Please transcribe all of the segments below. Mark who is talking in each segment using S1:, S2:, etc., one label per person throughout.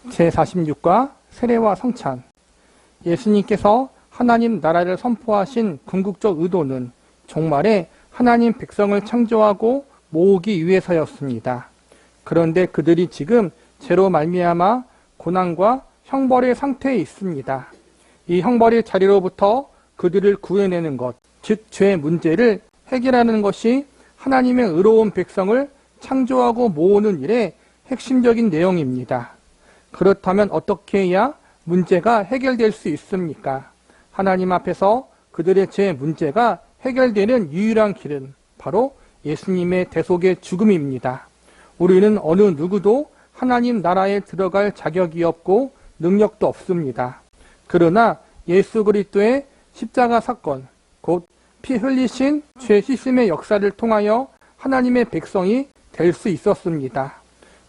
S1: 제46과 세례와 성찬. 예수님께서 하나님 나라를 선포하신 궁극적 의도는 종말에 하나님 백성을 창조하고 모으기 위해서였습니다. 그런데 그들이 지금 죄로 말미암아 고난과 형벌의 상태에 있습니다. 이 형벌의 자리로부터 그들을 구해내는 것, 즉 죄의 문제를 해결하는 것이 하나님의 의로운 백성을 창조하고 모으는 일의 핵심적인 내용입니다. 그렇다면 어떻게 해야 문제가 해결될 수 있습니까? 하나님 앞에서 그들의 죄 문제가 해결되는 유일한 길은 바로 예수님의 대속의 죽음입니다. 우리는 어느 누구도 하나님 나라에 들어갈 자격이 없고 능력도 없습니다. 그러나 예수 그리스도의 십자가 사건, 곧 피 흘리신 죄 씻음의 역사를 통하여 하나님의 백성이 될 수 있었습니다.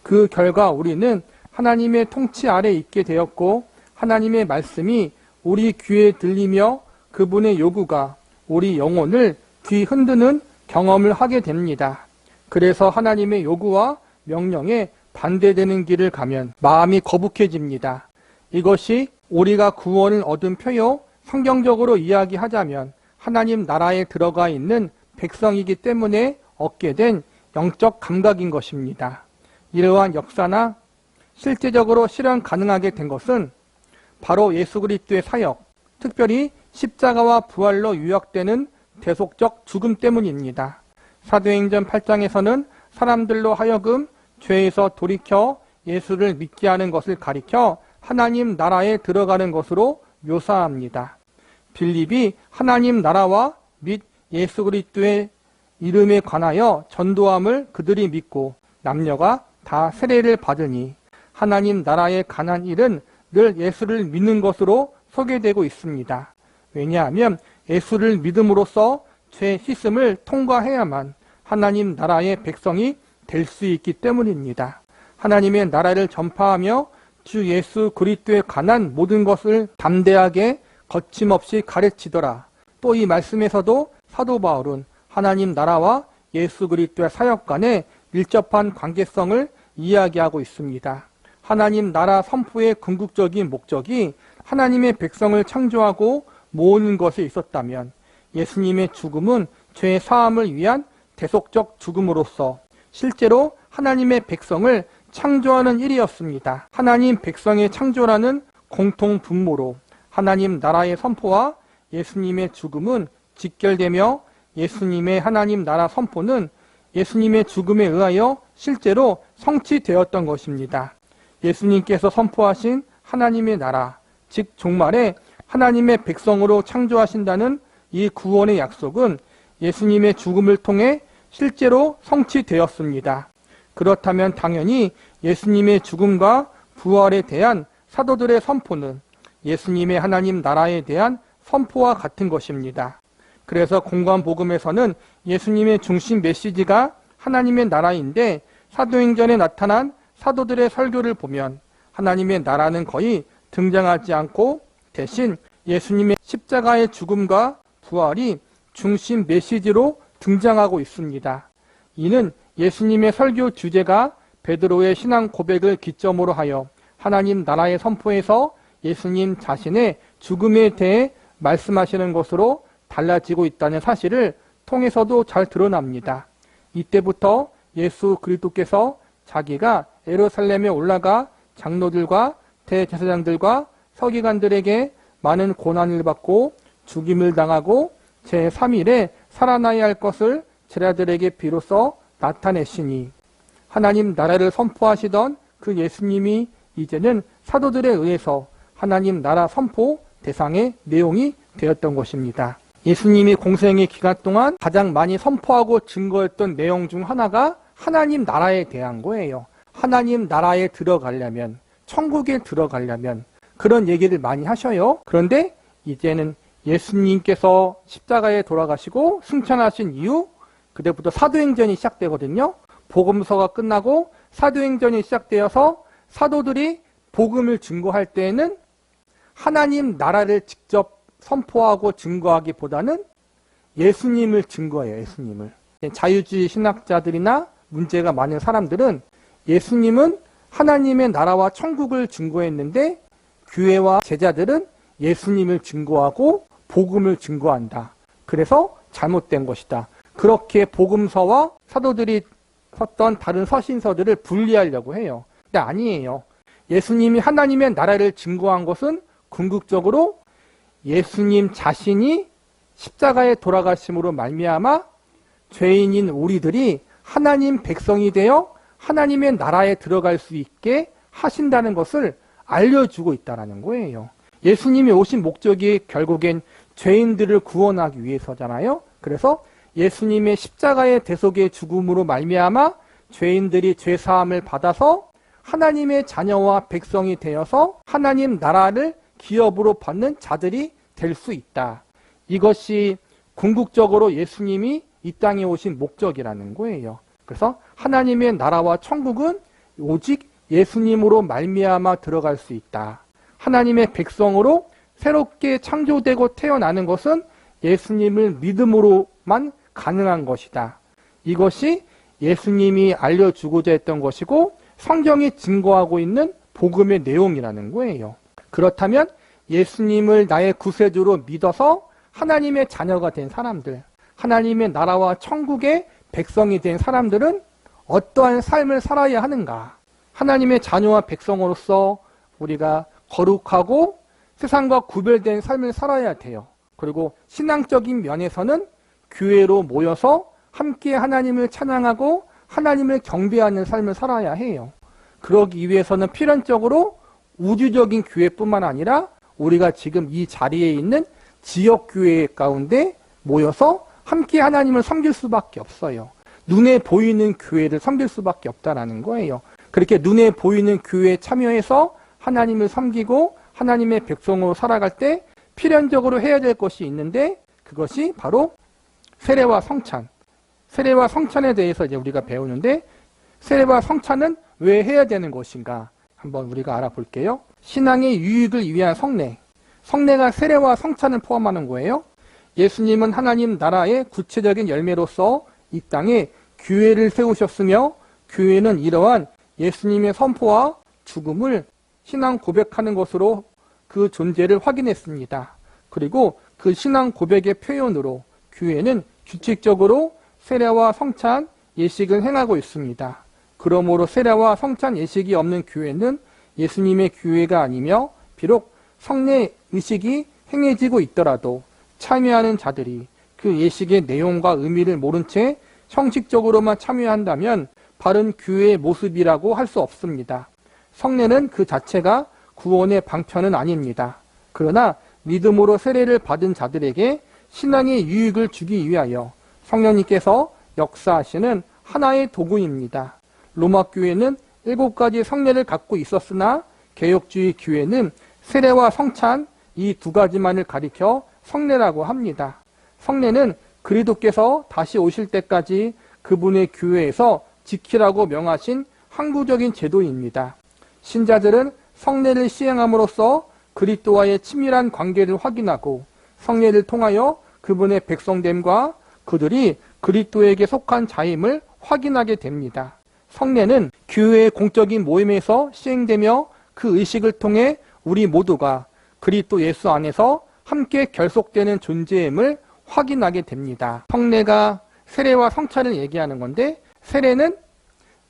S1: 그 결과 우리는 하나님의 통치 아래 있게 되었고 하나님의 말씀이 우리 귀에 들리며 그분의 요구가 우리 영혼을 뒤흔드는 경험을 하게 됩니다. 그래서 하나님의 요구와 명령에 반대되는 길을 가면 마음이 거북해집니다. 이것이 우리가 구원을 얻은 표요, 성경적으로 이야기하자면 하나님 나라에 들어가 있는 백성이기 때문에 얻게 된 영적 감각인 것입니다. 이러한 역사나 실제적으로 실현 가능하게 된 것은 바로 예수 그리스도의 사역, 특별히 십자가와 부활로 요약되는 대속적 죽음 때문입니다. 사도행전 8장에서는 사람들로 하여금 죄에서 돌이켜 예수를 믿게 하는 것을 가리켜 하나님 나라에 들어가는 것으로 묘사합니다. 빌립이 하나님 나라와 및 예수 그리스도의 이름에 관하여 전도함을 그들이 믿고 남녀가 다 세례를 받으니 하나님 나라에 관한 일은 늘 예수를 믿는 것으로 소개되고 있습니다. 왜냐하면 예수를 믿음으로써 죄 씻음을 통과해야만 하나님 나라의 백성이 될 수 있기 때문입니다. 하나님의 나라를 전파하며 주 예수 그리스도에 관한 모든 것을 담대하게 거침없이 가르치더라. 또 이 말씀에서도 사도 바울은 하나님 나라와 예수 그리스도의 사역 간의 밀접한 관계성을 이야기하고 있습니다. 하나님 나라 선포의 궁극적인 목적이 하나님의 백성을 창조하고 모으는 것에 있었다면 예수님의 죽음은 죄 사함을 위한 대속적 죽음으로서 실제로 하나님의 백성을 창조하는 일이었습니다. 하나님 백성의 창조라는 공통 분모로 하나님 나라의 선포와 예수님의 죽음은 직결되며 예수님의 하나님 나라 선포는 예수님의 죽음에 의하여 실제로 성취되었던 것입니다. 예수님께서 선포하신 하나님의 나라, 즉 종말에 하나님의 백성으로 창조하신다는 이 구원의 약속은 예수님의 죽음을 통해 실제로 성취되었습니다. 그렇다면 당연히 예수님의 죽음과 부활에 대한 사도들의 선포는 예수님의 하나님 나라에 대한 선포와 같은 것입니다. 그래서 공관복음에서는 예수님의 중심 메시지가 하나님의 나라인데 사도행전에 나타난 사도들의 설교를 보면 하나님의 나라는 거의 등장하지 않고 대신 예수님의 십자가의 죽음과 부활이 중심 메시지로 등장하고 있습니다. 이는 예수님의 설교 주제가 베드로의 신앙 고백을 기점으로 하여 하나님 나라의 선포에서 예수님 자신의 죽음에 대해 말씀하시는 것으로 달라지고 있다는 사실을 통해서도 잘 드러납니다. 이때부터 예수 그리스도께서 자기가 예루살렘에 올라가 장로들과 대제사장들과 서기관들에게 많은 고난을 받고 죽임을 당하고 제3일에 살아나야 할 것을 제자들에게 비로소 나타내시니 하나님 나라를 선포하시던 그 예수님이 이제는 사도들에 의해서 하나님 나라 선포 대상의 내용이 되었던 것입니다. 예수님이 공생의 기간 동안 가장 많이 선포하고 증거했던 내용 중 하나가 하나님 나라에 대한 거예요. 하나님 나라에 들어가려면, 천국에 들어가려면 그런 얘기를 많이 하셔요. 그런데 이제는 예수님께서 십자가에 돌아가시고 승천하신 이후 그때부터 사도행전이 시작되거든요. 복음서가 끝나고 사도행전이 시작되어서 사도들이 복음을 증거할 때에는 하나님 나라를 직접 선포하고 증거하기보다는 예수님을 증거해요. 예수님을. 자유주의 신학자들이나 문제가 많은 사람들은 예수님은 하나님의 나라와 천국을 증거했는데 교회와 제자들은 예수님을 증거하고 복음을 증거한다. 그래서 잘못된 것이다. 그렇게 복음서와 사도들이 썼던 다른 서신서들을 분리하려고 해요. 근데 아니에요. 예수님이 하나님의 나라를 증거한 것은 궁극적으로 예수님 자신이 십자가에 돌아가심으로 말미암아 죄인인 우리들이 하나님 백성이 되어 하나님의 나라에 들어갈 수 있게 하신다는 것을 알려주고 있다는 거예요. 예수님이 오신 목적이 결국엔 죄인들을 구원하기 위해서잖아요. 그래서 예수님의 십자가의 대속의 죽음으로 말미암아 죄인들이 죄사함을 받아서 하나님의 자녀와 백성이 되어서 하나님 나라를 기업으로 받는 자들이 될 수 있다. 이것이 궁극적으로 예수님이 이 땅에 오신 목적이라는 거예요. 그래서 하나님의 나라와 천국은 오직 예수님으로 말미암아 들어갈 수 있다. 하나님의 백성으로 새롭게 창조되고 태어나는 것은 예수님을 믿음으로만 가능한 것이다. 이것이 예수님이 알려주고자 했던 것이고 성경이 증거하고 있는 복음의 내용이라는 거예요. 그렇다면 예수님을 나의 구세주로 믿어서 하나님의 자녀가 된 사람들, 하나님의 나라와 천국의 백성이 된 사람들은 어떠한 삶을 살아야 하는가? 하나님의 자녀와 백성으로서 우리가 거룩하고 세상과 구별된 삶을 살아야 돼요. 그리고 신앙적인 면에서는 교회로 모여서 함께 하나님을 찬양하고 하나님을 경배하는 삶을 살아야 해요. 그러기 위해서는 필연적으로 우주적인 교회뿐만 아니라 우리가 지금 이 자리에 있는 지역교회 가운데 모여서 함께 하나님을 섬길 수밖에 없어요. 눈에 보이는 교회를 섬길 수밖에 없다는 거예요. 그렇게 눈에 보이는 교회에 참여해서 하나님을 섬기고 하나님의 백성으로 살아갈 때 필연적으로 해야 될 것이 있는데 그것이 바로 세례와 성찬. 세례와 성찬에 대해서 이제 우리가 배우는데 세례와 성찬은 왜 해야 되는 것인가 한번 우리가 알아볼게요. 신앙의 유익을 위한 성례. 성례가 세례와 성찬을 포함하는 거예요. 예수님은 하나님 나라의 구체적인 열매로서 이 땅에 교회를 세우셨으며 교회는 이러한 예수님의 선포와 죽음을 신앙 고백하는 것으로 그 존재를 확인했습니다. 그리고 그 신앙 고백의 표현으로 교회는 규칙적으로 세례와 성찬 예식을 행하고 있습니다. 그러므로 세례와 성찬 예식이 없는 교회는 예수님의 교회가 아니며 비록 성례 의식이 행해지고 있더라도 참여하는 자들이 그 예식의 내용과 의미를 모른 채 형식적으로만 참여한다면 바른 교회의 모습이라고 할 수 없습니다. 성례는 그 자체가 구원의 방편은 아닙니다. 그러나 믿음으로 세례를 받은 자들에게 신앙의 유익을 주기 위하여 성령님께서 역사하시는 하나의 도구입니다. 로마 교회는 7가지 성례를 갖고 있었으나 개혁주의 교회는 세례와 성찬 이 2가지만을 가리켜 성례라고 합니다. 성례는 그리스도께서 다시 오실 때까지 그분의 교회에서 지키라고 명하신 항구적인 제도입니다. 신자들은 성례를 시행함으로써 그리스도와의 친밀한 관계를 확인하고 성례를 통하여 그분의 백성됨과 그들이 그리스도에게 속한 자임을 확인하게 됩니다. 성례는 교회의 공적인 모임에서 시행되며 그 의식을 통해 우리 모두가 그리스도 예수 안에서 함께 결속되는 존재임을 확인하게 됩니다. 성례가 세례와 성찬을 얘기하는 건데 세례는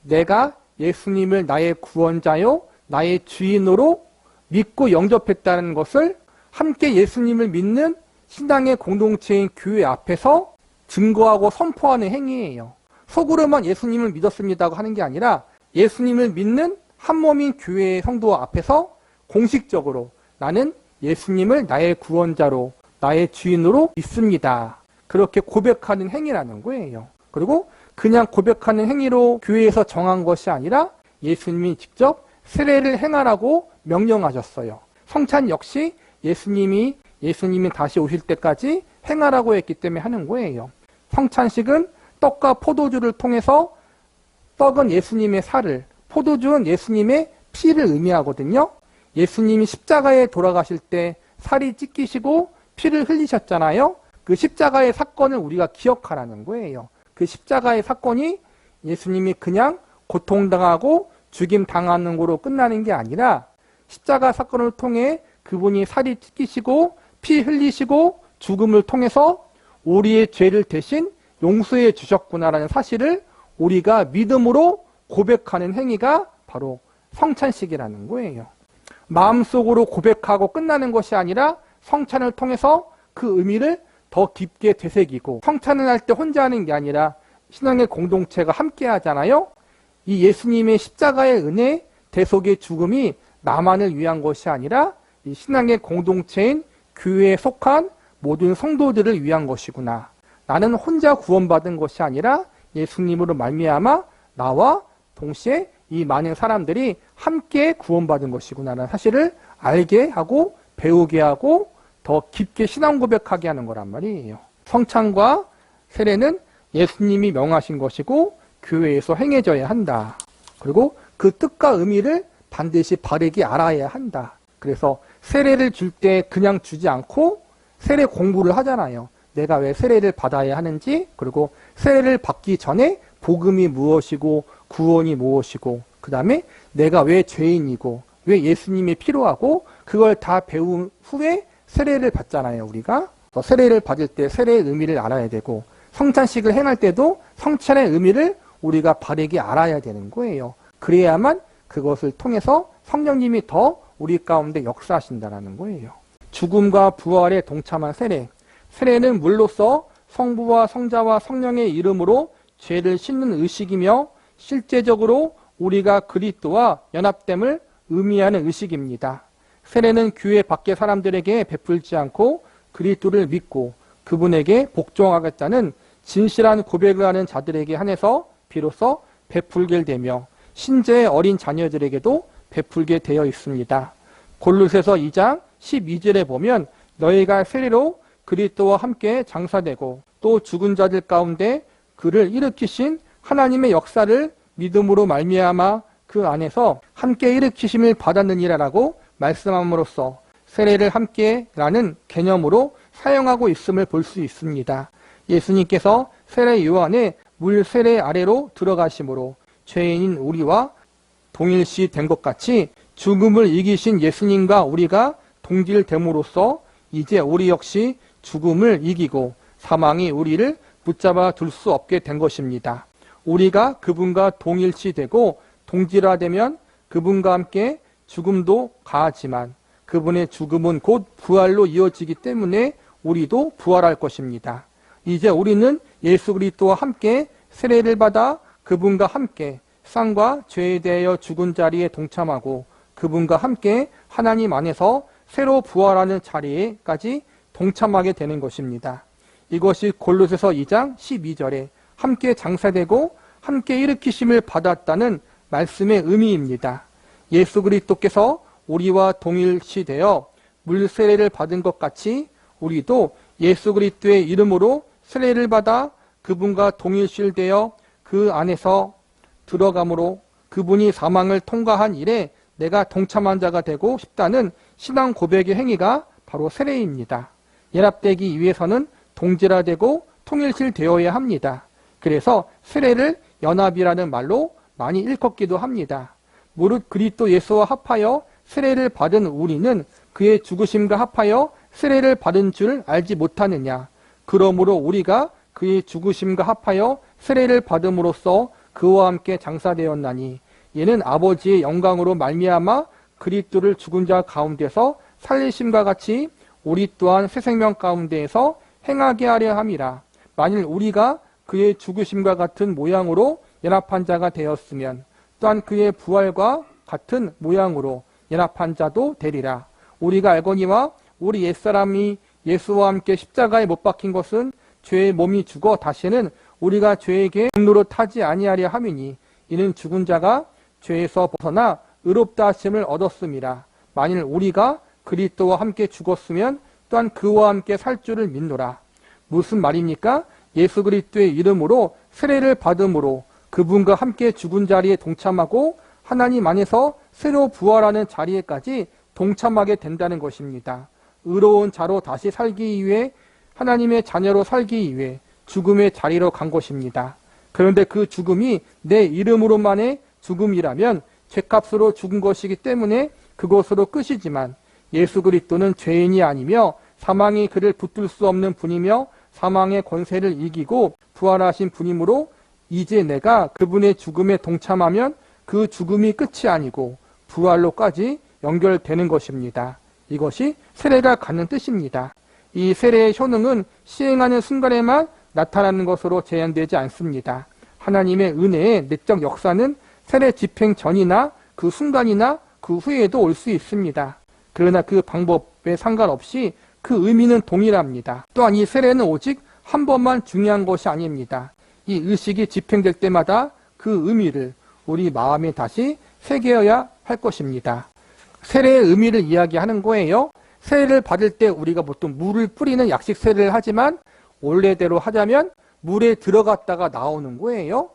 S1: 내가 예수님을 나의 구원자요 나의 주인으로 믿고 영접했다는 것을 함께 예수님을 믿는 신앙의 공동체인 교회 앞에서 증거하고 선포하는 행위예요. 속으로만 예수님을 믿었습니다고 하는 게 아니라 예수님을 믿는 한몸인 교회의 성도 앞에서 공식적으로 나는 예수님을 나의 구원자로 나의 주인으로 믿습니다. 그렇게 고백하는 행위라는 거예요. 그리고 그냥 고백하는 행위로 교회에서 정한 것이 아니라 예수님이 직접 세례를 행하라고 명령하셨어요. 성찬 역시 예수님이 다시 오실 때까지 행하라고 했기 때문에 하는 거예요. 성찬식은 떡과 포도주를 통해서 떡은 예수님의 살을, 포도주는 예수님의 피를 의미하거든요. 예수님이 십자가에 돌아가실 때 살이 찢기시고 피를 흘리셨잖아요. 그 십자가의 사건을 우리가 기억하라는 거예요. 그 십자가의 사건이 예수님이 그냥 고통당하고 죽임 당하는 거로 끝나는 게 아니라 십자가 사건을 통해 그분이 살이 찢기시고 피 흘리시고 죽음을 통해서 우리의 죄를 대신 용서해 주셨구나라는 사실을 우리가 믿음으로 고백하는 행위가 바로 성찬식이라는 거예요. 마음속으로 고백하고 끝나는 것이 아니라 성찬을 통해서 그 의미를 더 깊게 되새기고, 성찬을 할 때 혼자 하는 게 아니라 신앙의 공동체가 함께 하잖아요. 이 예수님의 십자가의 은혜, 대속의 죽음이 나만을 위한 것이 아니라 이 신앙의 공동체인 교회에 속한 모든 성도들을 위한 것이구나. 나는 혼자 구원받은 것이 아니라 예수님으로 말미암아 나와 동시에 이 많은 사람들이 함께 구원받은 것이구나라는 사실을 알게 하고 배우게 하고 더 깊게 신앙 고백하게 하는 거란 말이에요. 성찬과 세례는 예수님이 명하신 것이고 교회에서 행해져야 한다. 그리고 그 뜻과 의미를 반드시 바르게 알아야 한다. 그래서 세례를 줄 때 그냥 주지 않고 세례 공부를 하잖아요. 내가 왜 세례를 받아야 하는지, 그리고 세례를 받기 전에 복음이 무엇이고 구원이 무엇이고, 그 다음에 내가 왜 죄인이고 왜 예수님이 필요하고, 그걸 다 배운 후에 세례를 받잖아요. 우리가 세례를 받을 때 세례의 의미를 알아야 되고, 성찬식을 행할 때도 성찬의 의미를 우리가 바르게 알아야 되는 거예요. 그래야만 그것을 통해서 성령님이 더 우리 가운데 역사하신다는 거예요. 죽음과 부활에 동참한 세례. 세례는 물로써 성부와 성자와 성령의 이름으로 죄를 씻는 의식이며 실제적으로 우리가 그리스도와 연합됨을 의미하는 의식입니다. 세례는 교회 밖의 사람들에게 베풀지 않고 그리스도를 믿고 그분에게 복종하겠다는 진실한 고백을 하는 자들에게 한해서 비로소 베풀게 되며 신재의 어린 자녀들에게도 베풀게 되어 있습니다. 골로새서 2장 12절에 보면 너희가 세례로 그리스도와 함께 장사되고 또 죽은 자들 가운데 그를 일으키신 하나님의 역사를 믿음으로 말미암아 그 안에서 함께 일으키심을 받았느니라라고 말씀함으로써 세례를 함께라는 개념으로 사용하고 있음을 볼 수 있습니다. 예수님께서 세례 요한의 물 세례 아래로 들어가심으로 죄인인 우리와 동일시 된 것 같이 죽음을 이기신 예수님과 우리가 동질됨으로써 이제 우리 역시 죽음을 이기고 사망이 우리를 붙잡아 둘 수 없게 된 것입니다. 우리가 그분과 동일시되고 동질화되면 그분과 함께 죽음도 가하지만 그분의 죽음은 곧 부활로 이어지기 때문에 우리도 부활할 것입니다. 이제 우리는 예수 그리스도와 함께 세례를 받아 그분과 함께 쌍과 죄에 대하여 죽은 자리에 동참하고 그분과 함께 하나님 안에서 새로 부활하는 자리에까지 동참하게 되는 것입니다. 이것이 골로새서 2장 12절에 함께 장사되고 함께 일으키심을 받았다는 말씀의 의미입니다. 예수 그리스도께서 우리와 동일시되어 물세례를 받은 것 같이 우리도 예수 그리스도의 이름으로 세례를 받아 그분과 동일시되어 그 안에서 들어감으로 그분이 사망을 통과한 일에 내가 동참한 자가 되고 싶다는 신앙 고백의 행위가 바로 세례입니다. 연합되기 위해서는 동질화되고 통일시되어야 합니다. 그래서 세례를 연합이라는 말로 많이 일컫기도 합니다. 무릇 그리스도 예수와 합하여 세례를 받은 우리는 그의 죽으심과 합하여 세례를 받은 줄 알지 못하느냐. 그러므로 우리가 그의 죽으심과 합하여 세례를 받음으로써 그와 함께 장사되었나니 이는 아버지의 영광으로 말미암아 그리스도를 죽은 자 가운데서 살리심과 같이 우리 또한 새 생명 가운데에서 행하게 하려 함이라. 만일 우리가 그의 죽으심과 같은 모양으로 연합한 자가 되었으면 또한 그의 부활과 같은 모양으로 연합한 자도 되리라. 우리가 알거니와 우리 옛사람이 예수와 함께 십자가에 못 박힌 것은 죄의 몸이 죽어 다시는 우리가 죄에게 노릇하지 아니하려 함이니 이는 죽은 자가 죄에서 벗어나 의롭다 하심을 얻었음이라. 만일 우리가 그리스도와 함께 죽었으면 또한 그와 함께 살 줄을 믿노라. 무슨 말입니까? 예수 그리스도의 이름으로 세례를 받음으로 그분과 함께 죽은 자리에 동참하고 하나님 안에서 새로 부활하는 자리에까지 동참하게 된다는 것입니다. 의로운 자로 다시 살기 위해 하나님의 자녀로 살기 위해 죽음의 자리로 간 것입니다. 그런데 그 죽음이 내 이름으로만의 죽음이라면 죄값으로 죽은 것이기 때문에 그것으로 끝이지만 예수 그리스도는 죄인이 아니며 사망이 그를 붙들 수 없는 분이며 사망의 권세를 이기고 부활하신 분이므로 이제 내가 그분의 죽음에 동참하면 그 죽음이 끝이 아니고 부활로까지 연결되는 것입니다. 이것이 세례가 갖는 뜻입니다. 이 세례의 효능은 시행하는 순간에만 나타나는 것으로 제한되지 않습니다. 하나님의 은혜의 내적 역사는 세례 집행 전이나 그 순간이나 그 후에도 올 수 있습니다. 그러나 그 방법에 상관없이 그 의미는 동일합니다. 또한 이 세례는 오직 한 번만 중요한 것이 아닙니다. 이 의식이 집행될 때마다 그 의미를 우리 마음에 다시 새겨야 할 것입니다. 세례의 의미를 이야기하는 거예요. 세례를 받을 때 우리가 보통 물을 뿌리는 약식 세례를 하지만 원래대로 하자면 물에 들어갔다가 나오는 거예요.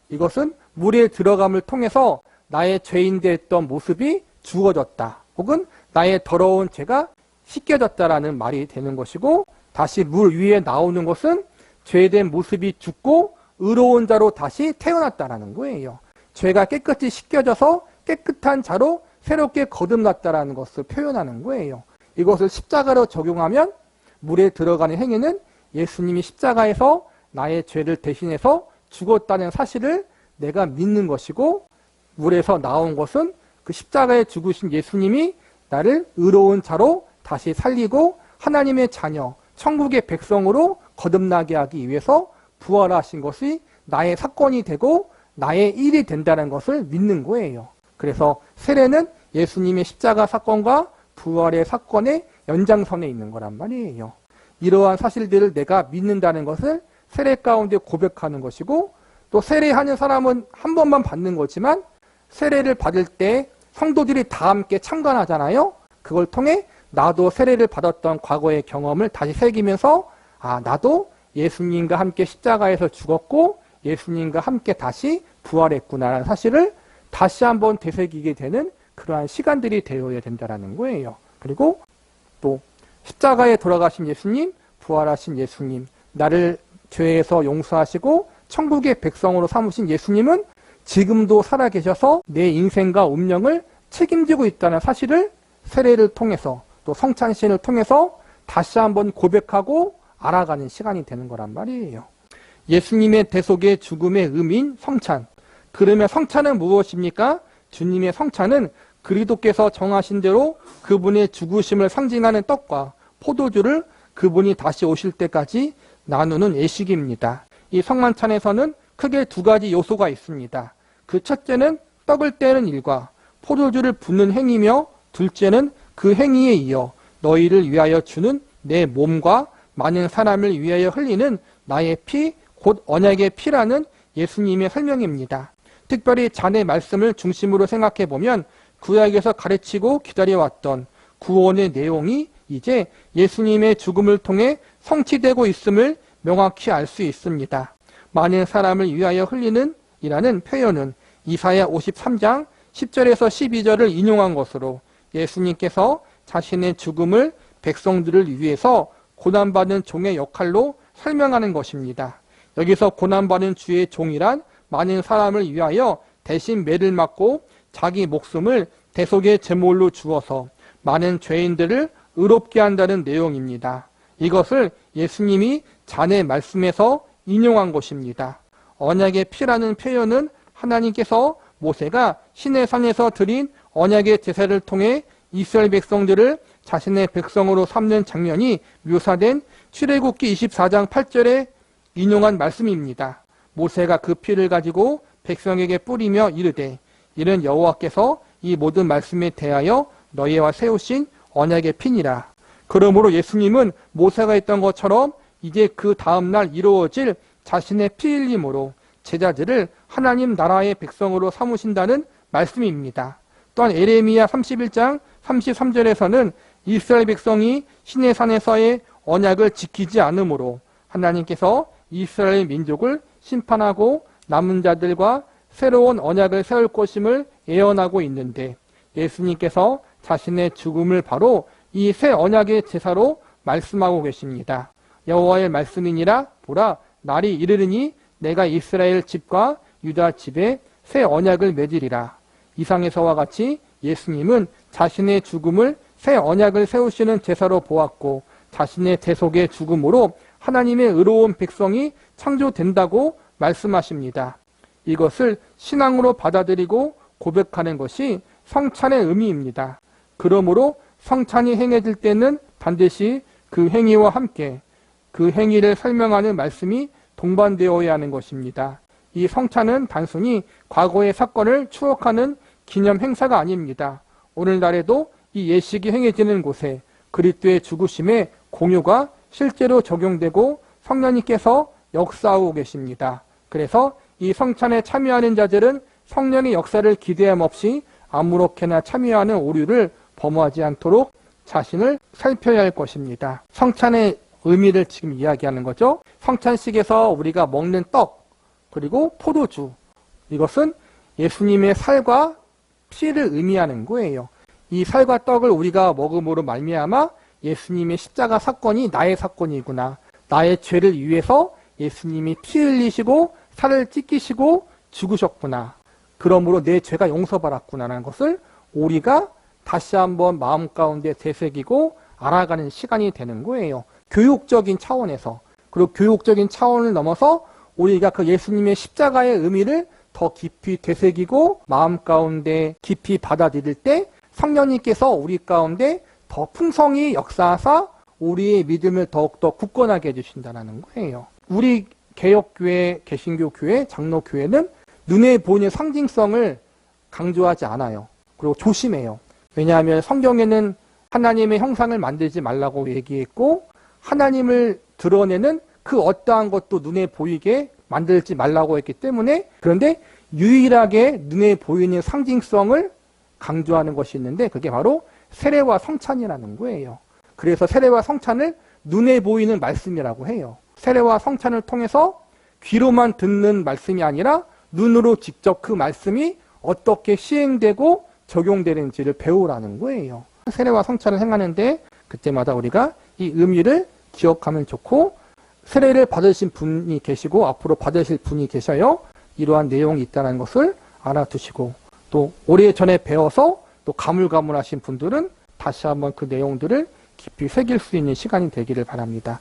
S1: 이것은 물에 들어감을 통해서 나의 죄인되었던 모습이 죽어졌다. 혹은 나의 더러운 죄가 씻겨졌다라는 말이 되는 것이고, 다시 물 위에 나오는 것은 죄된 모습이 죽고 의로운 자로 다시 태어났다라는 거예요. 죄가 깨끗이 씻겨져서 깨끗한 자로 새롭게 거듭났다라는 것을 표현하는 거예요. 이것을 십자가로 적용하면 물에 들어가는 행위는 예수님이 십자가에서 나의 죄를 대신해서 죽었다는 사실을 내가 믿는 것이고, 물에서 나온 것은 그 십자가에 죽으신 예수님이 나를 의로운 자로 다시 살리고 하나님의 자녀, 천국의 백성으로 거듭나게 하기 위해서 부활하신 것이 나의 사건이 되고 나의 일이 된다는 것을 믿는 거예요. 그래서 세례는 예수님의 십자가 사건과 부활의 사건의 연장선에 있는 거란 말이에요. 이러한 사실들을 내가 믿는다는 것을 세례 가운데 고백하는 것이고, 또 세례하는 사람은 한 번만 받는 거지만 세례를 받을 때 성도들이 다 함께 참관하잖아요. 그걸 통해 나도 세례를 받았던 과거의 경험을 다시 새기면서 나도 예수님과 함께 십자가에서 죽었고 예수님과 함께 다시 부활했구나라는 사실을 다시 한번 되새기게 되는 그러한 시간들이 되어야 된다는 거예요. 그리고 또 십자가에 돌아가신 예수님, 부활하신 예수님, 나를 죄에서 용서하시고 천국의 백성으로 삼으신 예수님은 지금도 살아계셔서 내 인생과 운명을 책임지고 있다는 사실을 세례를 통해서 또 성찬신을 통해서 다시 한번 고백하고 알아가는 시간이 되는 거란 말이에요. 예수님의 대속의 죽음의 의미인 성찬. 그러면 성찬은 무엇입니까? 주님의 성찬은 그리스도께서 정하신 대로 그분의 죽으심을 상징하는 떡과 포도주를 그분이 다시 오실 때까지 나누는 예식입니다. 이 성만찬에서는 크게 두 가지 요소가 있습니다. 그 첫째는 떡을 떼는 일과 포도주를 붓는 행위며, 둘째는 그 행위에 이어 너희를 위하여 주는 내 몸과 많은 사람을 위하여 흘리는 나의 피, 곧 언약의 피라는 예수님의 설명입니다. 특별히 잔의 말씀을 중심으로 생각해 보면 구약에서 가르치고 기다려왔던 구원의 내용이 이제 예수님의 죽음을 통해 성취되고 있음을 명확히 알 수 있습니다. 많은 사람을 위하여 흘리는 이라는 표현은 이사야 53장 10절에서 12절을 인용한 것으로 예수님께서 자신의 죽음을 백성들을 위해서 고난받는 종의 역할로 설명하는 것입니다. 여기서 고난받는 주의 종이란 많은 사람을 위하여 대신 매를 맞고 자기 목숨을 대속의 제물로 주어서 많은 죄인들을 의롭게 한다는 내용입니다. 이것을 예수님이 잔의 말씀에서 인용한 것입니다. 언약의 피라는 표현은 하나님께서 모세가 시내산에서 드린 언약의 제사를 통해 이스라엘 백성들을 자신의 백성으로 삼는 장면이 묘사된 출애굽기 24장 8절에 인용한 말씀입니다. 모세가 그 피를 가지고 백성에게 뿌리며 이르되, 이는 여호와께서 이 모든 말씀에 대하여 너희와 세우신 언약의 피니라. 그러므로 예수님은 모세가 했던 것처럼 이제 그 다음날 이루어질 자신의 피 흘림으로 제자들을 하나님 나라의 백성으로 삼으신다는 말씀입니다. 또한 에레미야 31장 33절에서는 이스라엘 백성이 시내산에서의 언약을 지키지 않으므로 하나님께서 이스라엘 민족을 심판하고 남은 자들과 새로운 언약을 세울 것임을 예언하고 있는데, 예수님께서 자신의 죽음을 바로 이 새 언약의 제사로 말씀하고 계십니다. 여호와의 말씀이니라, 보라 날이 이르르니 내가 이스라엘 집과 유다 집에 새 언약을 맺으리라. 이상에서와 같이 예수님은 자신의 죽음을 새 언약을 세우시는 제사로 보았고 자신의 대속의 죽음으로 하나님의 의로운 백성이 창조된다고 말씀하십니다. 이것을 신앙으로 받아들이고 고백하는 것이 성찬의 의미입니다. 그러므로 성찬이 행해질 때는 반드시 그 행위와 함께 그 행위를 설명하는 말씀이 동반되어야 하는 것입니다. 이 성찬은 단순히 과거의 사건을 추억하는 기념 행사가 아닙니다. 오늘날에도 이 예식이 행해지는 곳에 그리스도의 죽으심의 공유가 실제로 적용되고 성령님께서 역사하고 계십니다. 그래서 이 성찬에 참여하는 자들은 성령의 역사를 기대함 없이 아무렇게나 참여하는 오류를 범하지 않도록 자신을 살펴야 할 것입니다. 성찬의 의미를 지금 이야기하는 거죠. 성찬식에서 우리가 먹는 떡 그리고 포도주, 이것은 예수님의 살과 피를 의미하는 거예요. 이 살과 떡을 우리가 먹음으로 말미암아 예수님의 십자가 사건이 나의 사건이구나, 나의 죄를 위해서 예수님이 피 흘리시고 살을 찢기시고 죽으셨구나, 그러므로 내 죄가 용서받았구나라는 것을 우리가 다시 한번 마음 가운데 되새기고 알아가는 시간이 되는 거예요. 교육적인 차원에서, 그리고 교육적인 차원을 넘어서 우리가 그 예수님의 십자가의 의미를 더 깊이 되새기고 마음 가운데 깊이 받아들일 때 성령님께서 우리 가운데 더 풍성히 역사하사 우리의 믿음을 더욱더 굳건하게 해주신다는 거예요. 우리 개혁교회, 개신교교회, 장로교회는 눈에 보이는 상징성을 강조하지 않아요. 그리고 조심해요. 왜냐하면 성경에는 하나님의 형상을 만들지 말라고 얘기했고 하나님을 드러내는 그 어떠한 것도 눈에 보이게 만들지 말라고 했기 때문에, 그런데 유일하게 눈에 보이는 상징성을 강조하는 것이 있는데 그게 바로 세례와 성찬이라는 거예요. 그래서 세례와 성찬을 눈에 보이는 말씀이라고 해요. 세례와 성찬을 통해서 귀로만 듣는 말씀이 아니라 눈으로 직접 그 말씀이 어떻게 시행되고 적용되는지를 배우라는 거예요. 세례와 성찬을 행하는데 그때마다 우리가 이 의미를 기억하면 좋고, 세례를 받으신 분이 계시고 앞으로 받으실 분이 계셔요. 이러한 내용이 있다는 것을 알아두시고, 또 오래전에 배워서 또 가물가물하신 분들은 다시 한번 그 내용들을 깊이 새길 수 있는 시간이 되기를 바랍니다.